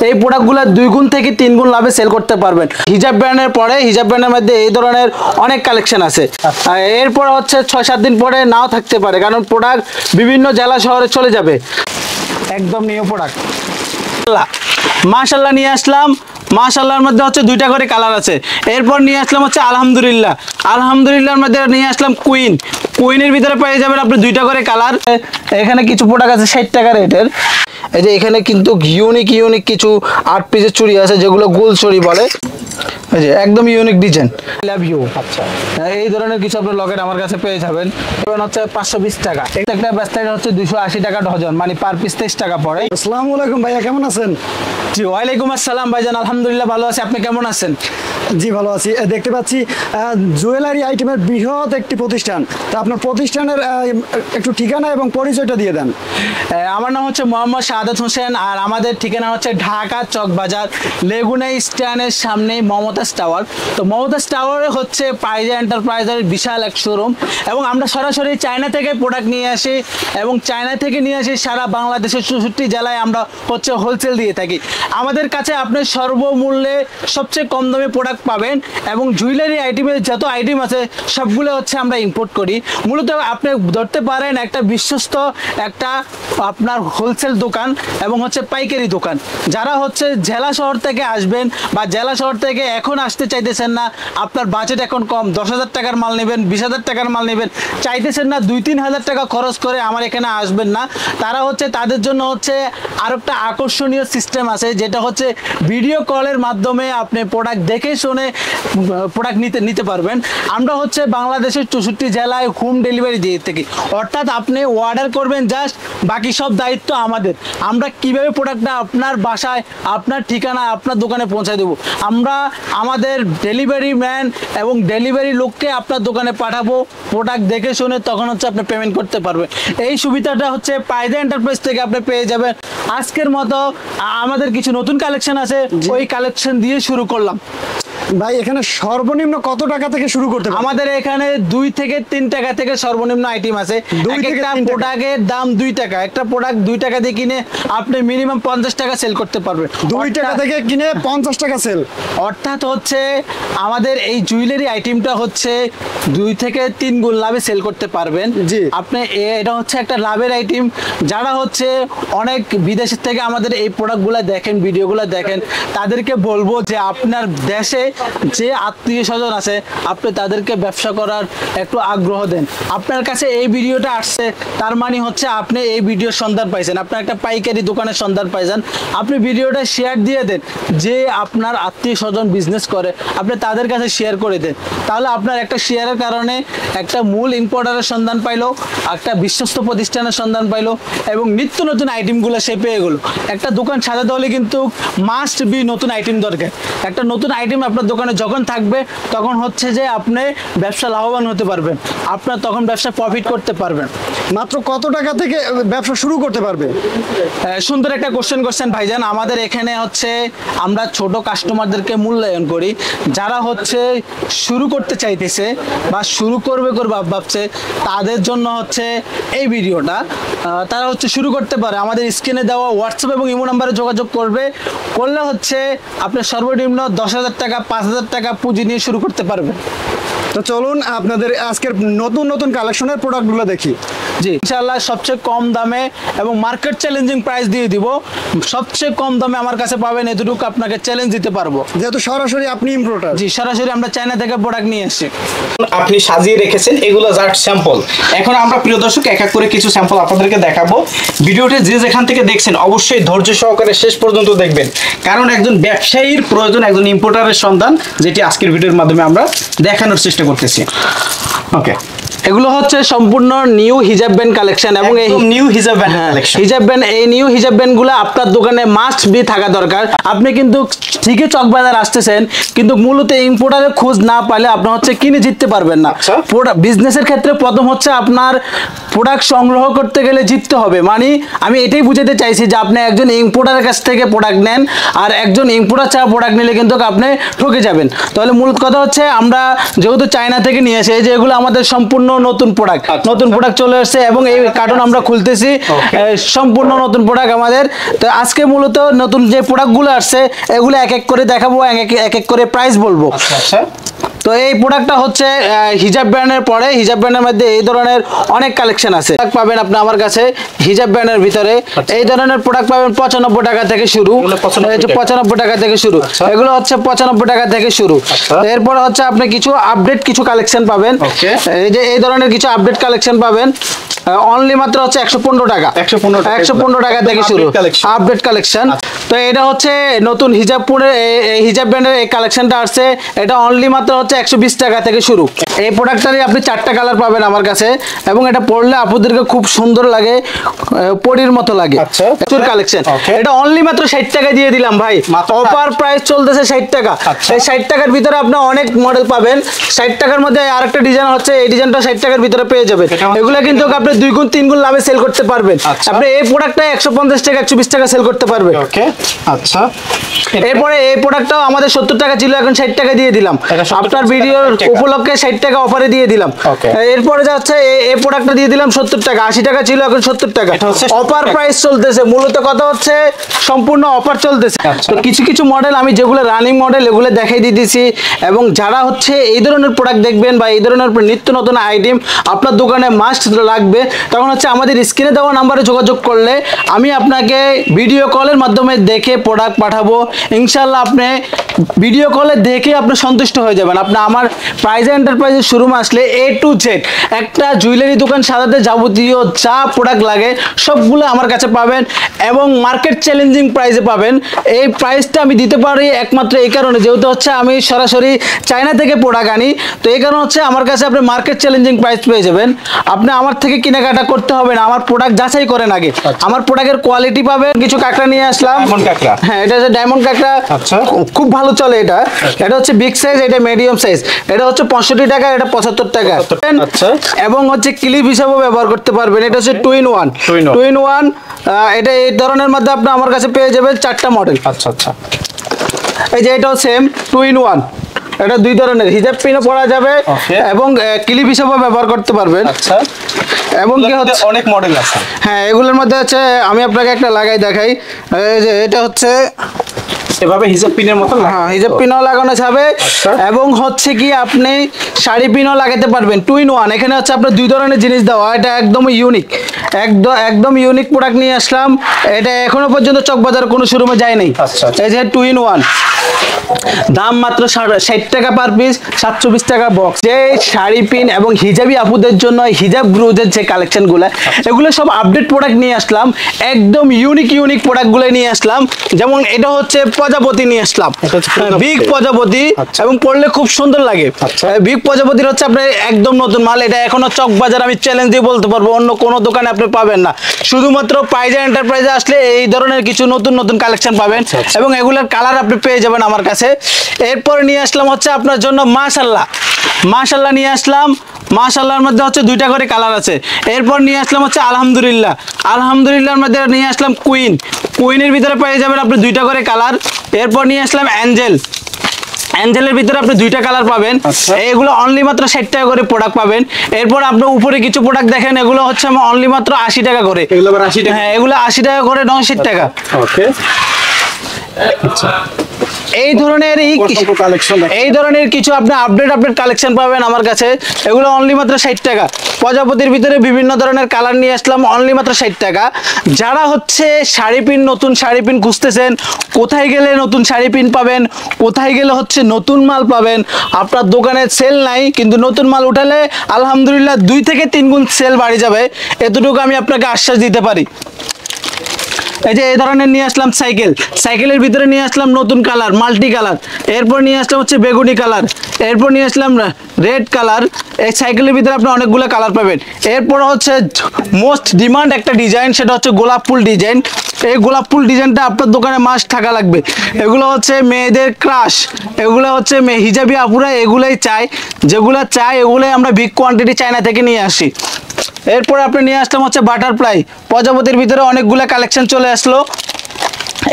এই প্রোডাক্টগুলো 2 গুণ থেকে 3 গুণ লাভে সেল করতে পারবেন। হিজাব ব্র্যান্ডের পরে হিজাব ব্র্যান্ডের মধ্যে এই ধরনের অনেক কালেকশন আছে। আর এরপর হচ্ছে 6-7 দিন পরে নাও থাকতে পারে, কারণ প্রোডাক্ট বিভিন্ন জেলা শহরে চলে যাবে। একদম নিউ প্রোডাক্ট মাশাআল্লাহ নিয়ে আসলাম। মাশাআল্লাহর মধ্যে হচ্ছে 2টা করে কালার আছে। এরপর নিয়ে আসলাম হচ্ছে আলহামদুলিল্লাহ। আলহামদুলিল্লাহর মধ্যে নিয়ে আসলাম কুইনের ভিতরে পেয়ে যাবেন আপনি 2টা করে কালার। এখানে কিছু প্রোডাক্ট আছে 60 টাকা রেটের। এই যে এখানে কিন্তু ইউনিক কিছু 8 পিসের চুড়ি আছে, যেগুলো গোল চুড়ি বলে। এই যে একদম ইউনিক ডিজাইন, লাভ ইউ। আচ্ছা, এই ধরনের কিছু আপনি লকেট আমার কাছে পেয়ে যাবেন। হচ্ছে 520 টাকা। একটা ব্রেসলেট হচ্ছে 280 টাকা ডজন, মানে পার পিস 23 টাকা পড়ে। আসসালামু আলাইকুম ভাইয়া, কেমন আছেন? জি ওয়ালাইকুম আসসালাম ভাইজান, আলহামদুলিল্লাহ ভালো আছি, আপনি কেমন আছেন? জি ভালো আছি। দেখতে পাচ্ছি জুয়েলারি আইটেমের বৃহৎ একটি প্রতিষ্ঠান। তো আপনার প্রতিষ্ঠানের একটু ঠিকানা এবং পরিচয়টা দিয়ে দেন। আমার নাম হচ্ছে মোহাম্মদ শাহাদাত হোসেন, আর আমাদের ঠিকানা হচ্ছে ঢাকা চকবাজার লেগুনা স্ট্যান্ডের সামনে মমতাজ টাওয়ার। তো মমতাজ টাওয়ারে হচ্ছে পাইজা এন্টারপ্রাইজের বিশাল এক শোরুম, এবং আমরা সরাসরি চায়না থেকে প্রোডাক্ট নিয়ে আসি, এবং চায়না থেকে নিয়ে আসি সারা বাংলাদেশের 64 জেলায় আমরা হচ্ছে হোলসেল দিয়ে থাকি। আমাদের কাছে আপনি সর্বমূল্যে সবচেয়ে কম দামে প্রোডাক্ট পাবেন, এবং জুয়েলারি আইটেমের যত আইটেম আছে সবগুলো হচ্ছে আমরা ইম্পোর্ট করি। মূলত আপনি ধরতে পারেন একটা বিশ্বস্ত একটা আপনার হোলসেল দোকান এবং হচ্ছে পাইকারি দোকান। যারা হচ্ছে জেলা শহর থেকে আসবেন বা জেলা শহর থেকে এখন আসতে চাইতেছেন না, আপনার বাজেট এখন কম, 10,000 টাকার মাল নেবেন, 20,000 টাকার মাল নেবেন, চাইতেছেন না 2-3 হাজার টাকা খরচ করে আমার এখানে আসবেন না, তারা হচ্ছে তাদের জন্য হচ্ছে আর একটা আকর্ষণীয় সিস্টেম আছে, যেটা হচ্ছে ভিডিও কলের মাধ্যমে আপনি প্রোডাক্ট দেখে শুনে প্রোডাক্ট নিতে পারবেন। আমরা হচ্ছে বাংলাদেশের 64 জেলায় হোম ডেলিভারি দিয়ে থাকি, অর্থাৎ আপনি অর্ডার করবেন জাস্ট, বাকি সব দায়িত্ব আমাদের। আমরা কিভাবে প্রোডাক্টটা আপনার বাসায়, আপনার ঠিকানা, আপনার দোকানে পৌঁছায় দেবো, আমরা আমাদের ডেলিভারি ম্যান এবং ডেলিভারি লোককে আপনার দোকানে পাঠাবো, প্রোডাক্ট দেখে শুনে তখন হচ্ছে আপনি পেমেন্ট করতে পারবেন। এই সুবিধাটা হচ্ছে পাইজা এন্টারপ্রাইজ থেকে আপনি পেয়ে যাবেন। আজকের মতো আমাদের কিছু নতুন কালেকশন আছে, ওই কালেকশন দিয়ে শুরু করলাম। ভাই এখানে সর্বনিম্ন কত টাকা থেকে শুরু করতে পারবেন? আমাদের এখানে 2 থেকে 3 টাকা থেকে সর্বনিম্ন আইটেম আছে। একটা প্রোডাক্টের দাম 2 টাকা, একটা প্রোডাক্ট 2 টাকা দিয়ে কিনে আপনি মিনিমাম 50 টাকা সেল করতে পারবেন। 2 টাকা থেকে কিনে 50 টাকা সেল, অর্থাৎ হচ্ছে আমাদের এই জুয়েলারি আইটেমটা হচ্ছে 2 থেকে 3 গুণ লাভে সেল করতে পারবেন। জি, আপনি এটা হচ্ছে একটা লাভের আইটেম। যারা হচ্ছে অনেক বিদেশের থেকে আমাদের এই প্রোডাক্টগুলো দেখেন, ভিডিওগুলো দেখেন, তাদেরকে বলবো যে আপনার দেশে যে আত্মীয় স্বজন আছে আপনি তাদেরকে ব্যবসা করার একটু আগ্রহ দেন। আপনার কাছে এই ভিডিওটা আসছে, তার মানে হচ্ছে আপনি এই ভিডিওর সন্ধান পাইছেন, আপনার একটা পাইকারি দোকানের সন্ধান পাইছেন, আপনি ভিডিওটা শেয়ার দিয়ে দেন। যে আপনার আত্মীয় স্বজন বিজনেস করে আপনি তাদের কাছে শেয়ার করে দেন, তাহলে আপনার একটা শেয়ারের কারণে একটা মূল ইম্পোর্টারের সন্ধান পাইলো, একটা বিশ্বস্ত প্রতিষ্ঠানের সন্ধান পাইলো, এবং নিত্য নতুন আইটেমগুলো সে পেয়ে গেলো। একটা দোকান সাজাতে হলে কিন্তু মাস্ট বি নতুন আইটেম দরকার। একটা নতুন আইটেম আপনার দোকানে যখন থাকবে তখন হচ্ছে যে আপনি ব্যবসা লাভবান হতে পারবেন, আপনার তখন ব্যবসা প্রফিট করতে পারবেন। মাত্র কত টাকা থেকে ব্যবসা শুরু করতে পারবে? সুন্দর একটা কোশ্চেন করছেন ভাইজান। আমাদের এখানে হচ্ছে আমরা ছোট কাস্টমারদেরকে মূল্যায়ন করি, যারা হচ্ছে শুরু করতে চাইতেছে বা শুরু করবে ভাবছে, তাদের জন্য হচ্ছে এই ভিডিওটা। তারা হচ্ছে শুরু করতে পারে, আমাদের স্ক্রিনে দেওয়া হোয়াটসঅ্যাপ এবং ইমো নাম্বারে যোগাযোগ করলে হচ্ছে আপনি সর্বনিম্ন 10,000 টাকা 5,000 টাকা পুঁজি নিয়ে শুরু করতে পারবেন। তো চলুন আপনাদের আজকের নতুন কালেকশনের প্রোডাক্টগুলো দেখি। জি ইনশাআল্লাহ সবচেয়ে কম দামে এবং মার্কেট চ্যালেঞ্জিং প্রাইস দিয়ে দিব। সবচেয়ে কম দামে আমার কাছে পাবেন, এতটুকু আপনাকে চ্যালেঞ্জ দিতে পারবো, যেহেতু সরাসরি আপনি ইম্পোর্টার। জি সরাসরি আমরা চায়না থেকে প্রোডাক্ট নিয়ে আসি। আপনি সাজিয়ে রেখেছেন, এগুলো জাস্ট স্যাম্পল। এখন আমরা প্রিয় দর্শক এক এক করে কিছু স্যাম্পল আপনাদেরকে দেখাবো। ভিডিওটি যে যেখান থেকে দেখছেন অবশ্যই ধৈর্য সহকারে শেষ পর্যন্ত দেখবেন, কারণ একজন ব্যবসায়ীর প্রয়োজন একজন ইম্পোর্টারের সন্ধান, যেটি আজকের ভিডিওর মাধ্যমে আমরা দেখানোর চেষ্টা করতেছি। ওকে, এগুলো হচ্ছে সম্পূর্ণ নিউ হিজাব ব্যান্ড কালেকশন, এবং এই নিউ হিজাব ব্যান্ড কালেকশন। হিজাব ব্যান্ড, এই নিউ হিজাব ব্যান্ডগুলো আপনার দোকানে মাস্ট বি থাকা দরকার। আপনি কিন্তু ঠিকই চকবাজার আসতেছেন, কিন্তু মূলত ইম্পোর্টারের খোঁজ না পাইলে আপনি হচ্ছে কিনে জিততে পারবেন না। বিজনেসের ক্ষেত্রে প্রথম হচ্ছে আপনার প্রোডাক্ট সংগ্রহ করতে গেলে জিততে হবে। মানে আমি এটাই বুঝাতে চাইছি যে আপনি একজন ইম্পোর্টারের কাছ থেকে প্রোডাক্ট নেন, আর একজন ইম্পোর্টার ছাড়া প্রোডাক্ট নিলে কিন্তু আপনি ঠকে যাবেন। তাহলে মূল কথা হচ্ছে আমরা যেহেতু চায়না থেকে নিয়ে আসি, এই যে এগুলো আমাদের সম্পূর্ণ সম্পূর্ণ নতুন প্রোডাক্ট, নতুন প্রোডাক্ট চলে আসছে এবং এই কার্টন আমরা খুলতেছি, সম্পূর্ণ নতুন প্রোডাক্ট আমাদের। তো আজকে মূলত নতুন যে প্রোডাক্টগুলো আসছে এগুলো এক এক করে দেখাবো, এক এক করে প্রাইস বলবো। আচ্ছা, তো এই প্রোডাক্টটা হচ্ছে হিজাব ব্র্যান্ডের পরে, হিজাব ব্র্যান্ডের মধ্যে এই ধরনের অনেক কালেকশন আছে। পাবেন আপনি আমার কাছে হিজাব ব্র্যান্ডের ভিতরে এই ধরনের প্রোডাক্ট পাবেন 95 টাকা থেকে শুরু, 95 টাকা থেকে শুরু, এগুলো হচ্ছে 95 টাকা থেকে শুরু। এরপর হচ্ছে আপনি কিছু আপডেট কিছু কালেকশন পাবেন, এই যে এই ধরনের কিছু আপডেট কালেকশন পাবেন অনলি মাত্র হচ্ছে 115 টাকা, 115 টাকা থেকে শুরু আপডেট কালেকশন। তো এটা হচ্ছে নতুন হিজাবপুরের হিজাব ব্র্যান্ডের এই কালেকশনটা আসছে, এটা অনলি মাত্র হচ্ছে 120 টাকা থেকে শুরু। এই প্রোডাক্টটারই আপনি 4টা কালার পাবেন আমার কাছে এবং এটা পরলে আপনাদেরকে খুব সুন্দর লাগে, পরির মতো লাগে। প্রচুর কালেকশন, এটা অনলি মাত্র 60 টাকা দিয়ে দিলাম ভাই, অফার প্রাইস চলতেছে 60 টাকা। এই 60 টাকার ভিতরে আপনি অনেক মডেল পাবেন। 60 টাকার মধ্যে আরেকটা ডিজাইন হচ্ছে, এই ডিজাইনটা 60 টাকার ভিতরে পেয়ে যাবেন। এগুলো কিন্তু আপনি 2 গুণ 3 গুণ লাভে সেল করতে পারবেন। আপনি এই প্রোডাক্টটা 150 টাকা 120 টাকা সেল করতে পারবেন। আচ্ছা, এরপরে এই প্রোডাক্টটাও আমাদের 70 টাকা ছিল, এখন 60 টাকা দিয়ে দিলাম, আপনার ভিডিওর উপলক্ষে 60 টাকা অফারে দিয়ে দিলাম। এরপরে যাচ্ছে এই প্রোডাক্টটা দিয়ে দিলাম 70 টাকা, 80 টাকা ছিল এখন 70 টাকা, অফার প্রাইস চলতেছে। মূলত কথা হচ্ছে সম্পূর্ণ অফার চলতেছে। তো কিছু কিছু মডেল আমি যেগুলো রানিং মডেল এগুলো দেখাই দিতেছি, এবং যারা হচ্ছে এই ধরনের প্রোডাক্ট দেখবেন বা এই ধরনের নিত্য নতুন আইটেম আপনার দোকানে মাস্ট লাগবে, তখন হচ্ছে আমাদের স্ক্রিনে দেওয়া নাম্বারে যোগাযোগ করলে আমি আপনাকে ভিডিও কলের মাধ্যমে দেখে প্রোডাক্ট পাঠাবো। ইনশাল্লাহ আপনি ভিডিও কলে দেখে আপনি সন্তুষ্ট হয়ে যাবেন। আপনি আমার প্রাইজা এন্টারপ্রাইজের শোরুমে আসলে A to Z একটা জুয়েলারি দোকান সাজাতে যাবতীয় যা প্রোডাক্ট লাগে সবগুলো আমার কাছে পাবেন এবং মার্কেট চ্যালেঞ্জিং প্রাইসে পাবেন। এই প্রাইসটা আমি দিতে পারি একমাত্র এই কারণে, যেহেতু হচ্ছে আমি সরাসরি চায়না থেকে প্রোডাক্ট আনি, তো এই কারণে হচ্ছে আমার কাছে আপনি মার্কেট চ্যালেঞ্জিং প্রাইস পেয়ে যাবেন। আপনি আমার থেকে কেনাকাটা করতে হবে না, আমার প্রোডাক্ট যাচাই করেন আগে, আমার প্রোডাক্টের কোয়ালিটি পাবেন। কিছু কাঁকড়া নিয়ে আসলাম, হ্যাঁ এটা হচ্ছে ডায়মন্ড কাঁকড়া, খুব ভালো চলে। এটা এটা হচ্ছে বিগ সাইজ, এটা মিডিয়াম সাইজ, এটা হচ্ছে 65 টাকা, এটা 75 টাকা, এবং হচ্ছে ক্লিপ হিসাবেও ব্যবহার করতে পারবেন। এটা হচ্ছে 2 in 1, 2 in 1, এটা এই ধরনের মধ্যে আপনি আমার কাছে পেয়ে যাবেন 4টা মডেল। আচ্ছা, এই যে এটাও সেম 2 in 1, এটা 2 ধরনের, হিজাব পিনও পরা যাবে এবং ক্লিপ হিসাবেও ব্যবহার করতে পারবেন। আচ্ছা, এবং কি হচ্ছে অনেক মডেল আছে, হ্যাঁ এগুলোর মধ্যে আছে, আমি আপনাকে একটা লাগাই দেখাই। এই যে এটা হচ্ছে এভাবে হিজাব পিনের মতো, হ্যাঁ হিজাব পিনও লাগানো যাবে এবং হচ্ছে কি আপনি শাড়ি পিনও লাগাতে পারবেন। 2 in 1, এখানে হচ্ছে আপনার 2 ধরনের জিনিস দেওয়া, এটা একদম ইউনিক, একদম ইউনিক প্রোডাক্ট নিয়ে আসলাম। এটা এখনো পর্যন্ত চকবাজার কোনো শোরুমে যায় নাই। এই যে 2 in 1, দাম মাত্র 60 টাকা পার পিস, 720 টাকা বক্স। যে শাড়ি পিন এবং হিজাবি আপুদের জন্য হিজাব গ্রুজের যে কালেকশনগুলো এগুলো সব আপডেট প্রোডাক্ট নিয়ে আসলাম, একদম ইউনিক প্রোডাক্টগুলো নিয়ে আসলাম। যেমন এটা হচ্ছে প্রজাপতি নিয়ে আসলাম, বিগ প্রজাপতি, এবং পড়লে খুব সুন্দর লাগে। বিগ প্রজাপতির হচ্ছে আপনার একদম নতুন মাল, এটা এখনো চকবাজার আমি চ্যালেঞ্জ দিয়ে বলতে পারবো অন্য কোনো দোকানে আপনি পাবেন না। শুধুমাত্র প্রাইজা এন্টারপ্রাইজে আসলে এই ধরনের কিছু নতুন কালেকশন পাবেন এবং এগুলোর কালার আপনি পেয়ে যাবেন আমার কাছে। এরপরে নিয়ে আসলাম হচ্ছে আপনার জন্য মাশাআল্লাহ নিয়ে আসলাম। মাশাআল্লাহর মধ্যে হচ্ছে 2টা করে কালার আছে। এরপর নিয়ে আসলাম হচ্ছে আলহামদুলিল্লাহর মধ্যে নিয়ে আসলাম কুইনের ভিতরে পেয়ে যাবেন আপনি 2টা করে কালার। এরপর নিয়ে আসলাম অ্যাঞ্জেলের ভিতরে আপনি 2টা কালার পাবেন। এগুলো অনলি মাত্র 60 টাকা করে প্রোডাক্ট পাবেন। এরপর আপনি উপরে কিছু প্রোডাক্ট দেখেন, এগুলো হচ্ছে অনলি মাত্র 80 টাকা করে। এগুলো আবার 80 টাকা, হ্যাঁ এগুলো 80 টাকা করে, 90 টাকা। ওকে, আচ্ছা, এই ধরনের কিছু আপনি আপডেট কালেকশন পাবেন আমার কাছে। এগুলো অনলি মাত্র 60 টাকা। প্রজাপতির ভিতরে বিভিন্ন ধরনের কালার নিয়ে আসলাম, অনলি মাত্র 60 টাকা। যারা হচ্ছে নতুন শাড়ি পিন খুঁজতেছেন, কোথায় গেলে নতুন শাড়ি পিন পাবেন, কোথায় গেলে হচ্ছে নতুন মাল পাবেন, আপনার দোকানে সেল নাই কিন্তু নতুন মাল উঠালে আলহামদুলিল্লাহ 2 থেকে 3 গুণ সেল বাড়ি যাবে, এতটুকু আমি আপনাকে আশ্বাস দিতে পারি। এই যে এই ধরনের নিয়ে আসলাম সাইকেলের ভিতরে নিয়ে আসলাম নতুন কালার, মাল্টি কালার। এরপর নিয়ে আসলাম হচ্ছে বেগুনি কালার। এরপর নিয়ে আসলাম রেড কালার। এই সাইকেলের ভিতরে আপনি অনেকগুলো কালার পাবেন। এরপর হচ্ছে মোস্ট ডিমান্ড একটা ডিজাইন, সেটা হচ্ছে গোলাপ ফুল ডিজাইন। এই গোলাপ ফুল ডিজাইনটা আপনার দোকানে মাস্ট থাকা লাগবে। এগুলো হচ্ছে মেয়েদের ক্রাশ, এগুলো হচ্ছে হিজাবি আপুরা এগুলোই চায়, যেগুলো চায় এগুলোই আমরা বিগ কোয়ান্টিটি চায়না থেকে নিয়ে আসি। এরপর আপনি নিয়ে আসলাম হচ্ছে বাটারফ্লাই। প্রজাপতির ভিতরে অনেকগুলো কালেকশন চলে আসলো।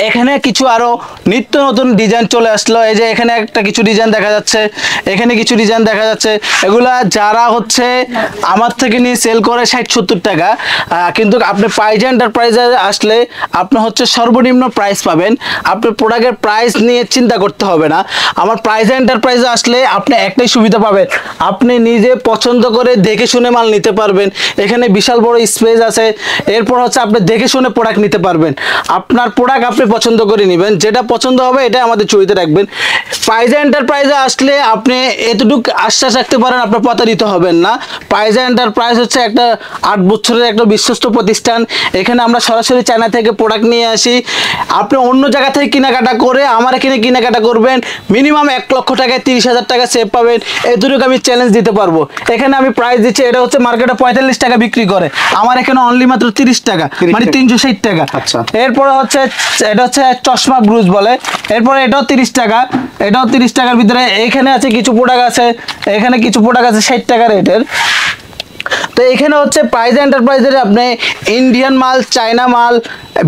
এখানে কিছু আরো নিত্য নতুন ডিজাইন চলে আসলো। এই যে এখানে একটা কিছু ডিজাইন দেখা যাচ্ছে, এখানে কিছু ডিজাইন দেখা যাচ্ছে। এগুলা যারা হচ্ছে আমার থেকে নিয়ে সেল করে 60-70 টাকা, কিন্তু আপনি পাইজা এন্টারপ্রাইজে আসলে আপনি হচ্ছে সর্বনিম্ন প্রাইস পাবেন। আপনি প্রোডাক্টের প্রাইস নিয়ে চিন্তা করতে হবে না। আমার পাইজা এন্টারপ্রাইজে আসলে আপনি একটাই সুবিধা পাবেন, আপনি নিজে পছন্দ করে দেখে শুনে মাল নিতে পারবেন। এখানে বিশাল বড় স্পেস আছে। এরপর হচ্ছে আপনি দেখে শুনে প্রোডাক্ট নিতে পারবেন। আপনার প্রোডাক্ট আপনি পছন্দ করে নেবেন, যেটা পছন্দ হবে এটা আমাদের চুরিতে রাখবেন। পাইজা এন্টারপ্রাইজে আসলে আপনি এতটুকু আশ্বাস রাখতে পারেন আপনি প্রতারিত হবেন না। পাইজা এন্টারপ্রাইজ হচ্ছে একটা 8 বছরের একটা বিশ্বস্ত প্রতিষ্ঠান। এখানে আমরা সরাসরি চায়না থেকে প্রোডাক্ট নিয়ে আসি। আপনি অন্য জায়গা থেকে কেনাকাটা করে আমার এখানে কেনাকাটা করবেন, মিনিমাম 1 লক্ষ টাকায় 30,000 টাকা সেভ পাবেন। এতটুকু আমি চ্যালেঞ্জ দিতে পারবো। এখানে আমি প্রাইস দিচ্ছি, এটা হচ্ছে মার্কেটে 45 টাকা বিক্রি করে, আমার এখানে অনলি মাত্র 30 টাকা, মানে 360 টাকা। আচ্ছা। এরপরে হচ্ছে এটা হচ্ছে চশমা ব্রুজ বলে। এরপরে এটাও 30 টাকা, এটাও 30 টাকার ভিতরে। এখানে আছে কিছু প্রোডাক্ট আছে, এখানে কিছু প্রোডাক্ট আছে 60 টাকা রেটের। তো এখানে হচ্ছে পাইজা এন্টারপ্রাইজের আপনি ইন্ডিয়ান মাল, চায়না মাল,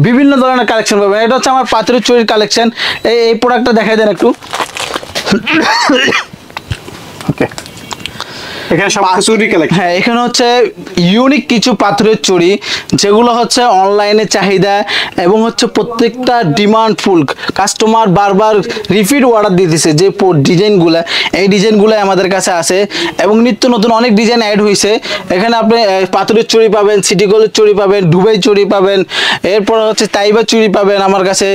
বিভিন্ন ধরনের কালেকশন পাবেন। এটা হচ্ছে আমার পাথরের চুরির কালেকশন। এই প্রোডাক্টটা দেখাই দেন একটু। ওকে, এখানে সব চুরি কালেকশন। হ্যাঁ, এখানে হচ্ছে ইউনিক কিছু পাথরের চুড়ি, যেগুলো হচ্ছে অনলাইনে চাহিদা এবং হচ্ছে প্রত্যেকটা ডিমান্ডফুল। কাস্টমার বারবার রিপিট অর্ডার দিতেছে যে ডিজাইনগুলো, এই ডিজাইনগুলো আমাদের কাছে আছে এবং নিত্য নতুন অনেক ডিজাইন অ্যাড হয়েছে। এখানে আপনি পাথরের চুড়ি পাবেন, সিটি গোল্ডের চুড়ি পাবেন, দুবাই চুড়ি পাবেন, এরপর হচ্ছে তাইবা চুড়ি পাবেন আমার কাছে।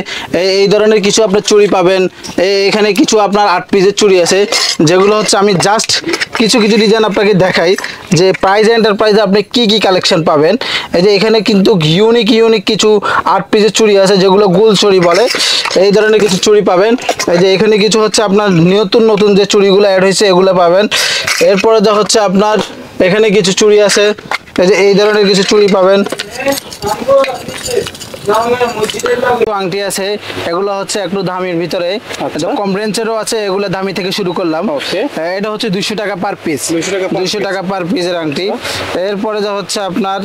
এই ধরনের কিছু আপনার চুড়ি পাবেন। এখানে কিছু আপনার 8 পিসের চুড়ি আছে, যেগুলো হচ্ছে আমি জাস্ট কিছু কিছু ডিজাইন আপনাকে দেখাই যে পাইজা এন্টারপ্রাইজে আপনি কি কি কালেকশন পাবেন। এই যে এখানে কিন্তু ইউনিক কিছু 8 পিসের চুড়ি আছে, যেগুলো গোল চুড়ি বলে। এই ধরনের কিছু চুড়ি পাবেন। এই যে এখানে কিছু হচ্ছে আপনার নতুন নতুন যে চুড়িগুলো অ্যাড হয়েছে এগুলো পাবেন। এরপরে যা হচ্ছে আপনার এখানে কিছু চুড়ি আছে, এই যে এই ধরনের কিছু চুড়ি পাবেন। আংটি আছে, এগুলো হচ্ছে একটু দামের ভিতরে, কম রেঞ্জেরও আছে। এগুলো দামি থেকে শুরু করলাম। এটা হচ্ছে 200 টাকা পার পিস, 200 টাকা পার পিসের আংটি। এরপরে যা হচ্ছে আপনার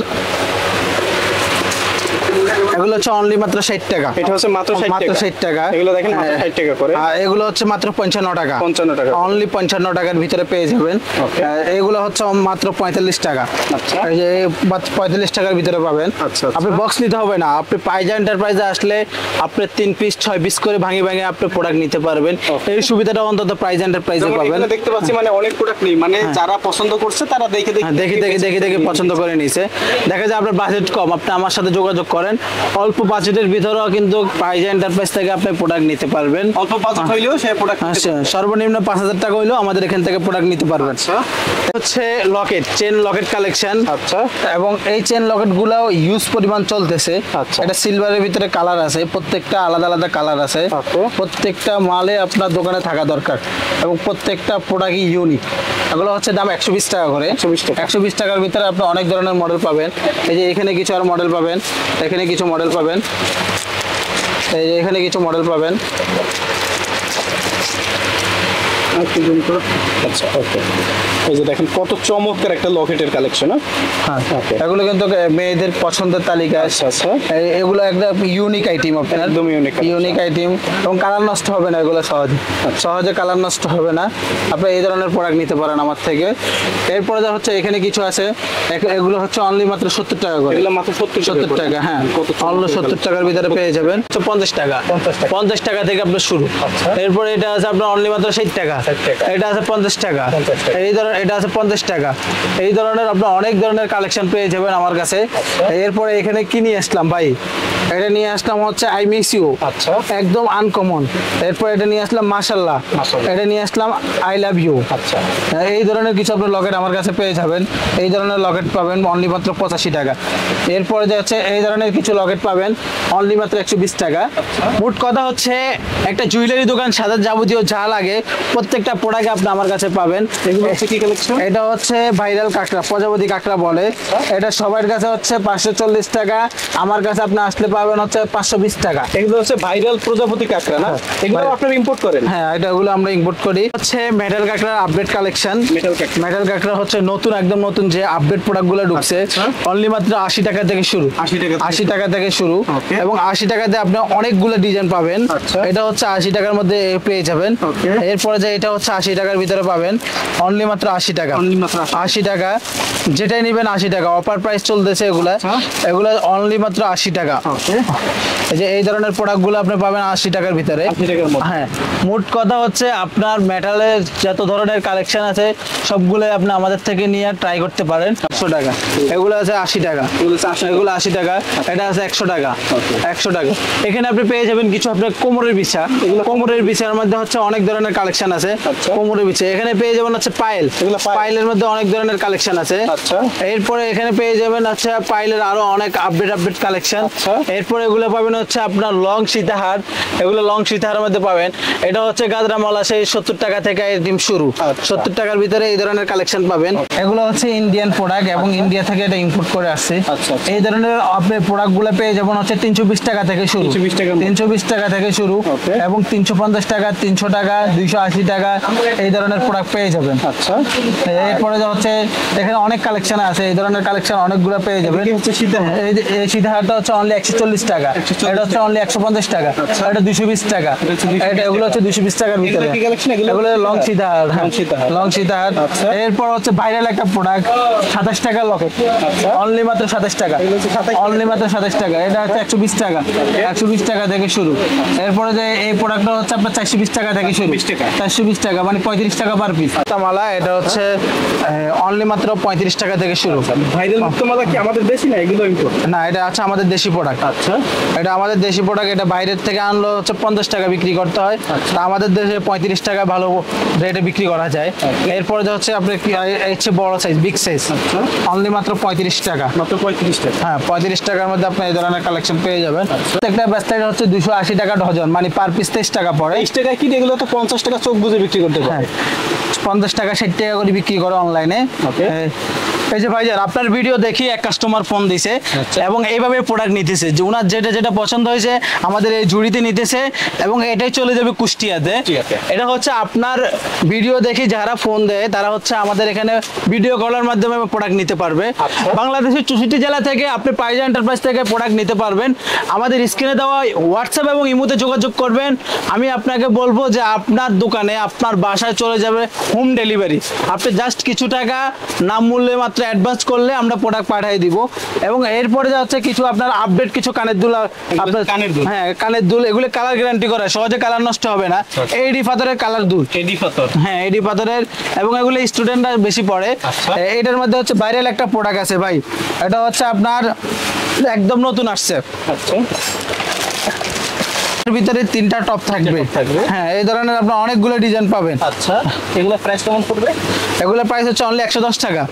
এগুলো হচ্ছে অনলি মাত্র 60 টাকা। এটা হচ্ছে মাত্র 60 টাকা। এগুলো দেখেন মাত্র 60 টাকা করে। আর এগুলো হচ্ছে মাত্র 55 টাকা। 55 টাকা, অনলি 55 টাকার ভিতরে পেয়ে যাবেন। এগুলো হচ্ছে মাত্র 45 টাকা। আচ্ছা, এই যে 45 টাকার ভিতরে পাবেন। আচ্ছা, আপনি বক্স নিতে হবে না, আপনি পাইজা এন্টারপ্রাইজে আসলে আপনি 3 পিস 6 পিস করে ভাঙে আপনি প্রোডাক্ট নিতে পারবেন। এই সুবিধাটা অন্তত পাইজা এন্টারপ্রাইজে পাবেন। দেখতে পাচ্ছি মানে অনেক প্রোডাক্ট নেই, মানে যারা পছন্দ করছে তারা দেখে দেখে পছন্দ করে নিছে। দেখা যায় আপনার বাজেট কম, আপনি আমার সাথে যোগাযোগ করেন। অল্প বাজেটের ভিতরেও কিন্তু পাইজা এন্টারপ্রাইজ থেকে আপনি প্রোডাক্ট নিতে পারবেন। অল্প বাজেট হইলেও সেই প্রোডাক্ট, সর্বনিম্ন 5,000 টাকা হইলেও আমাদের এখান থেকে প্রোডাক্ট নিতে পারবেন। হচ্ছে লকেট, চেন লকেট কালেকশন। আচ্ছা, এবং এই চেন লকেট গুলো ইউজ পরিমাণ চলতেছে। আচ্ছা, এটা সিলভারের ভিতরে কালার আছে, প্রত্যেকটা আলাদা আলাদা কালার আছে। প্রত্যেকটা মালে আপনার দোকানে থাকা দরকার এবং প্রত্যেকটা প্রোডাক্টই ইউনিক। এগুলো হচ্ছে দাম 120 টাকা করে। 120 টাকার ভিতরে আপনি অনেক ধরনের মডেল পাবেন। এই যে এখানে কিছু আর মডেল পাবেন, এখানে কিছু মডেল পাবেন, এই যে এখানে কিছু মডেল পাবেন। আচ্ছা, ওকে। এই যে দেখেন কত চমৎকার একটা লকেটের কালেকশন। হ্যাঁ, এগুলো কিন্তু মেয়েদের পছন্দের তালিকা। আচ্ছা, এগুলো একটা ইউনিক আইটেম, আপনার একদম ইউনিক আইটেম এবং কালার নষ্ট হবে না। এগুলো সহজে কালার নষ্ট হবে না। আপনি এই ধরনের প্রোডাক্ট নিতে পারেন আমার থেকে। এরপরে যা হচ্ছে এখানে কিছু আছে, এগুলো হচ্ছে অনলি মাত্র 70 টাকা করে। এগুলো মাত্র 70 টাকা। হ্যাঁ, অনলি 70 টাকার ভিতরে পেয়ে যাবেন। 50 টাকা, 50 টাকা থেকে আপনার শুরু। এরপরে এটা আছে আপনার অনলি মাত্র 60 টাকা। এটা আছে 50 টাকা। এই ধরনের এটা আছে 50 টাকা। এই ধরনের আপনার অনেক ধরনের কালেকশন পেয়ে যাবেন আমার কাছে। এরপরে এখানে কি নিয়ে আসলাম ভাই, এটা নিয়ে আসলাম হচ্ছে আই মিস ইউ। আচ্ছা, একদম আনকমন। এরপর এটা নিয়ে আসলাম মাশাআল্লাহ। এটা নিয়ে আসলাম আই লাভ ইউ। আচ্ছা, এই ধরনের কিছু আপনার লকেট আমার কাছে পেয়ে যাবেন। এই ধরনের লকেট পাবেন অনলি মাত্র 85 টাকা। এরপরে যাচ্ছে এই ধরনের কিছু লকেট পাবেন অনলি মাত্র 120 টাকা। মোট কথা হচ্ছে একটা জুয়েলারি দোকান সাজার যাবতীয় যা লাগে প্রত্যেকটা প্রোডাক্ট আপনি আমার কাছে পাবেন। এগুলো হচ্ছে কি কালেকশন? এটা হচ্ছে ভাইরাল কাঁকড়া, প্রজাপতি কাঁকড়া বলে। এটা সবার কাছে হচ্ছে 540 টাকা, আমার কাছে আপনি আসলে পাবেন হচ্ছে 520 টাকা। এগুলো হচ্ছে ভাইরাল প্রজাপতি কাঁকড়া না? এগুলো আপনারা ইম্পোর্ট করেন? হ্যাঁ, এগুলো আমরা ইম্পোর্ট করি। হচ্ছে মেটাল কাঁকড়ার আপডেট কালেকশন। মেটাল কাঁকড়া হচ্ছে নতুন, একদম নতুন যে আপডেট প্রোডাক্টগুলো ঢুকছে, অনলি মাত্র 80 টাকা থেকে শুরু। 80 টাকা থেকে শুরু, এবং 80 টাকাতে আপনি অনেকগুলো ডিজাইন পাবেন। এটা হচ্ছে 80 টাকার মধ্যে পেয়ে যাবেন। এরপরে যে এটা হচ্ছে 80 টাকার ভিতরে পাবেন, অনলি মাত্র 80 টাকা। 80 টাকা, যেটাই নেবেন 80 টাকা। অফার প্রাইস চলতেছে এগুলা অনলি মাত্র 80 টাকা। এই যে এই ধরনের প্রোডাক্টগুলো আপনি পাবেন 80 টাকার ভিতরে। হ্যাঁ, মোট কথা হচ্ছে আপনার মেটালের যত ধরনের কালেকশন আছে সবগুলো আপনি আমাদের থেকে নিয়ে ট্রাই করতে পারেন। 100 টাকা, এগুলো আছে 80 টাকা, এগুলো 80 টাকা, এটা আছে 100 টাকা। 100 টাকা। এখানে আপনি পেয়ে যাবেন কিছু আপনার কোমরের বিছা। কোমরের বিছার মধ্যে হচ্ছে অনেক ধরনের কালেকশন আছে। কোমরের বিছা এখানে পেয়ে যাবেন হচ্ছে পাইল। পাইলের মধ্যে অনেক ধরনের কালেকশন আছে। এরপরে এখানে পেয়ে যাবেন হচ্ছে পাইলের আরো অনেক আপডেট কালেকশন। এরপরে এগুলো পাবেন হচ্ছে আপনার লং সীতাহার। এগুলো লং সীতাহারের মধ্যে পাবেন। এটা হচ্ছে গাজরা মালা, সেই 70 টাকা থেকে ডিম শুরু। 70 টাকার ভিতরে এই ধরনের কালেকশন পাবেন। এগুলো হচ্ছে ইন্ডিয়ান প্রোডাক্ট, এবং ইন্ডিয়া থেকে এটা ইম্পোর্ট করে আসছে। এই ধরনের আপনি প্রোডাক্টগুলো পেয়ে যাবেন হচ্ছে 320 টাকা থেকে শুরু। 320 টাকা থেকে শুরু, এবং 350 টাকা, 300 টাকা, 280 টাকা, এই ধরনের প্রোডাক্ট পেয়ে যাবেন। এরপরে হচ্ছে এখানে অনেক কালেকশন আছে, এই ধরনের কালেকশন অনেকগুলো পেয়ে যাবেন। এই সীতাহারটা হচ্ছে অনলি 140 টাকা, এটা হচ্ছে অনলি 150 টাকা, এটা 220 টাকা। এগুলো হচ্ছে 220 টাকার ভিতরে। এগুলো লং সীতাহার। লং সীতাহার। এরপর হচ্ছে ভাইরাল একটা প্রোডাক্ট 27 টাকা লকেট, অনলি মাত্র 27 টাকা। অনলি মাত্র 27 টাকা। এটা হচ্ছে 120 টাকা। 120 টাকা থেকে শুরু। এরপরে যে এই প্রোডাক্টটা হচ্ছে আপনার 420 টাকা থেকে শুরু। 420 টাকা মানে 35 টাকা পার পিস। মালা এটা হচ্ছে অনলি মাত্র 35 টাকা থেকে শুরু। ভাইরাল মুক্তমালা কি আমাদের দেশি না? এগুলো ইম্পোর্ট? না, এটা আছে আমাদের দেশি প্রোডাক্ট। এটা আমাদের দেশি প্রোডাক্ট। এটা বাইরের থেকে আনলো হচ্ছে 50 টাকা বিক্রি করতে হয়, তা আমাদের দেশে 35 টাকা ভালো রেটে বিক্রি করা যায়। এরপরে হচ্ছে আপনি হচ্ছে বড় সাইজ, বিগ সাইজ, অনলি মাত্র 35 টাকা। মাত্র 35 টাকা। হ্যাঁ, 35 টাকার মধ্যে আপনি এই ধরনের কালেকশন পেয়ে যাবেন। প্রত্যেকটা ব্যাস্তাইট হচ্ছে 280 টাকা ডজন, মানে পার পিস 23 টাকা পড়ে। 23 টাকায় কি? এগুলো তো 50 টাকা চোখ বুঝে বিক্রি করতে পারে। 50 টাকা 60 টাকা করে বিক্রি করে অনলাইনে। এই যে ভাইজান, আপনার ভিডিও দেখি এক কাস্টমার ফোন দিছে, এবং এইভাবে প্রোডাক্ট নিতেছে যে ওনার যেটা পছন্দ হয়েছে আমাদের এই জুড়িতে নিতেছে, এবং এটাই চলে যাবে কুষ্টিয়াতে। এটা হচ্ছে আপনার ভিডিও দেখি যারা ফোন দেয় তারা হচ্ছে আমাদের এখানে ভিডিও কলের মাধ্যমে প্রোডাক্ট নিতে পারবে। বাংলাদেশের 64 জেলা থেকে আপনি পাইজা এন্টারপ্রাইজ থেকে প্রোডাক্ট নিতে পারবেন। আমাদের স্ক্রিনে দেওয়া হোয়াটসঅ্যাপ এবং ইমোতে যোগাযোগ করবেন। আমি আপনাকে বলবো যে আপনার দোকানে আপনার বাসায় চলে যাবে হোম ডেলিভারি। আপনি জাস্ট কিছু টাকা নাম মূল্যে মাত্র অ্যাডভান্স করলে আমরা প্রোডাক্ট পাঠিয়ে দিব। এবং এরপরে যাচ্ছে কিছু আপনার আপডেট কিছু কানের দুল, আপনার হ্যাঁ কানের দুল, এগুলো কালার গ্যারান্টি করা, সহজে কালার নষ্ট হবে না। এডি পাথরের কালার দুল, এডি পাথর, হ্যাঁ এডি পাথরের, এবং এগুলো স্টুডেন্টরা বেশি পড়ে। এটার মধ্যে হচ্ছে ভাইরাল একটা প্রোডাক্ট আছে ভাই, এটা হচ্ছে আপনার একদম নতুন আসছে। ভিতরে 3টা টপ থাকবে। হ্যাঁ, এই ধরনের আপনার অনেকগুলো ডিজাইন পাবেন। আচ্ছা, এগুলো প্রাইস কেমন পড়বে? এগুলো প্রাইস হচ্ছে অনলি 110 টাকা।